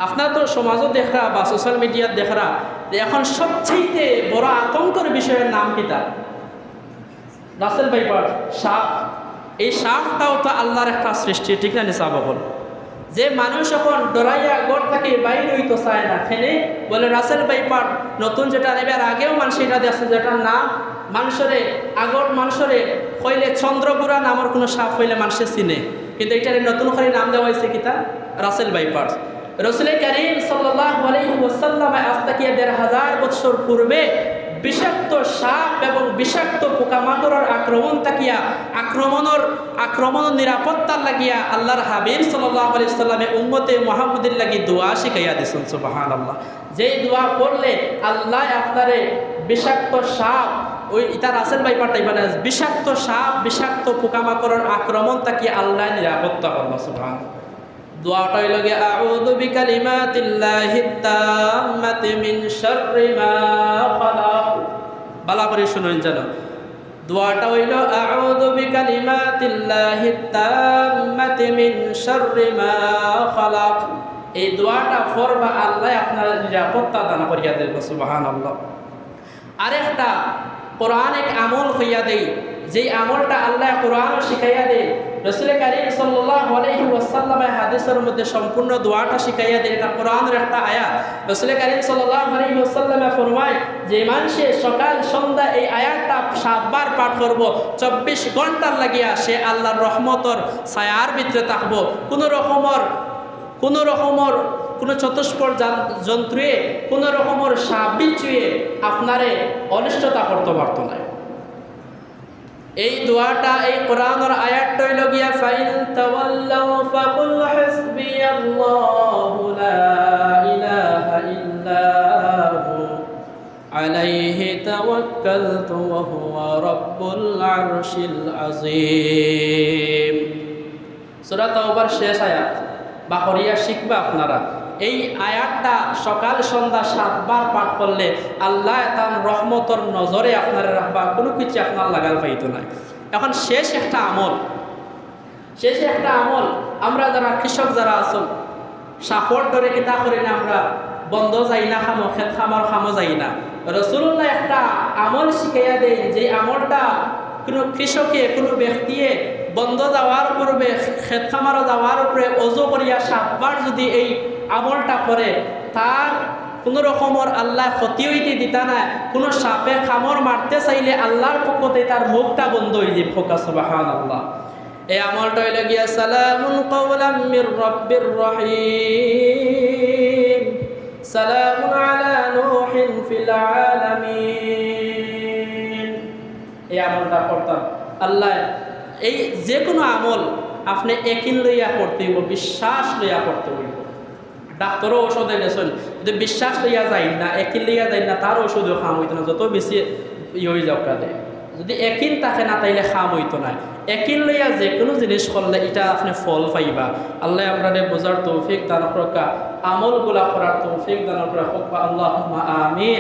আপনারা তো সমাজও দেখরা বা সোশ্যাল মিডিয়াত দেখরা যে এখন সবচেয়ে বড় আতঙ্কের বিষয়ের নাম কিতা রাসেল ভাইপার সাপ। এই সাপটাও তো আল্লাহর একটা সৃষ্টি, ঠিক না নিসা বল? যে মানুষ এখন ডরাইয়া গড় থেকে বাইরে হইতে চায় না, খেলে বলে রাসেল ভাইপার নতুন যেটা নেবে, আর আগেও মানুষ এটা দেখছে যেটার নাম মানুষরে আগর মানুষরে হইলে চন্দ্রপুরা নামের কোনো সাপ হইলে মানুষের চিনে, কিন্তু এটার নতুন করে নাম দেওয়া হয়েছে কিতা রাসেল ভাইপার। রসুল করিম সাল্লাল্লাহু আলাইহি ওয়াসাল্লাম আজ থেকে ১৫০০ বছর পূর্বে বিষাক্ত সাপ এবং বিষাক্ত পোকামাকড়ের আক্রমণ তাকিয়া আক্রমণ নিরাপত্তার লাগিয়া আল্লাহর হাবিব সাল্লাল্লাহু আলাইহি ওয়াসাল্লামে উম্মতে মুহাম্মাদের লাগি দোয়া শিখাইয়া দিয়েছেন। সুবহানাল্লাহ। যেই দোয়া পড়লে আল্লাহ আপনারে বিষাক্ত সাপ ওই এটা রাসেল ভাইপার টাইপ না, বিষাক্ত সাপ বিষাক্ত পোকামাকড়ের আক্রমণ তাকিয়া আল্লাহ নিরাপত্তা করলো। সুবহানাল্লাহ। দোয়াটা হইল গিয়ে আউযু বিকালিমাতিল্লাহিত তাম্মাতি মিন শাররি মা খালাক। ভালো করে শুনুন জানো, দোয়াটা হইল আউযু বিকালিমাতিল্লাহিত তাম্মাতি মিন শাররি মা খালাক। এই দোয়াটা পড়বা আল্লাহ আপনার নিরাপত্তা দান করিয়া দেব। সুবহানাল্লাহ। আরেকটা কোরআনিক আমল হইয়া দেই, যেই আমলটা আল্লাহ কোরআন শিখাইয়া দেয়। রাসূল কারীম সাল্লাল্লাহু আলাইহি ওয়াসাল্লামের হাদিসের মধ্যে সম্পূর্ণ দোয়াটা শিখাইয়া দেয়। এটা কোরআনের একটা আয়াত। রাসূল কারীম সাল্লাল্লাহু আলাইহি ওয়াসাল্লামে ফরমায় যে মানুষে সকাল সন্ধ্যা এই আয়াতটা 7 বার পাঠ করব, 24 ঘন্টার লাগিয়া সে আল্লাহর রহমতর ছায়ার ভিতরে থাকবো। কোনো রকমের কোনো চতুষ্পদ যন্ত্রে কোনো রকমের সাপ বিচ্ছুয়ে আপনারে অনিষ্টতা করতে পারত না। এই দোয়াটা এই কোরআনের আয়াতটা হইল গিয়া ফাইন তাওয়াল্লাউ ফাকুল হাসবিয়াল্লাহু লা ইলাহা ইল্লাহু আলাইহি তাওয়াক্কালতু ওয়া হুয়া রাব্বুল আরশিল আযীম। সূরা তাওবার শেষ আয়াত বাহরিয়া শিখবা আপনারা। এই আয়াতটা সকাল সন্ধ্যা 7 বার পাঠ করলে আল্লাহ তার রহমতর নজরে আপনারা রাখবা, কোনো কিছু আপনার লাগাল পাইতো না। এখন শেষ একটা আমল আমরা যারা কৃষক যারা আছো সাপর ধরে কিতা করি না, আমরা বন্ধ যাই না খামো, খেত খামার খামো যাই না। রাসূলুল্লাহ একটা আমল শিখাইয়া দেয়, যে আমলটা কোনো কৃষকে কোনো ব্যক্তিয়ে বন্ধ যাওয়ার পূর্বে খেত খামারও যাওয়ার উপরে অজু করিয়া 7 বার যদি এই আমলটা করে তার কোনো রকমের আল্লাহ ক্ষতি হইতে দিতা না। কোনো সাপে কামড় মারতে চাইলে আল্লাহর পক্ষতে তার মুখটা বন্ধ হয়ে যাবে। ফোকা সুবহানাল্লাহ। এই আমলটা হইল গিয়া সালামুন কাওলাম মির রাব্বির রহিম সালামুন আলা নূহিন ফিল আলামিন। এই আমলটা করতাম আল্লাহ। এই যে কোনো আমল আপনি একিন লইয়া করতে হইব, বিশ্বাস লইয়া করতে হইব। ডাক্তারও ঔষধে গেছেন, যদি বিশ্বাস লইয়া যাই না, একিন লইয়া যাই না, তার ওষুধেও খাম হইতো না, যত বেশি হয়ে যাও কাঁদে। যদি একিন থাকে না তাইলে খাম হইতো না। একিন লইয়া যে কোনো জিনিস করলে এটা আপনি ফল পাইবা। আল্লাহ আপনাদের বোঝার তৌফিক দান করুক, আমলগুলা করার তৌফিক দান করুক। আল্লাহুম্মা আমিন।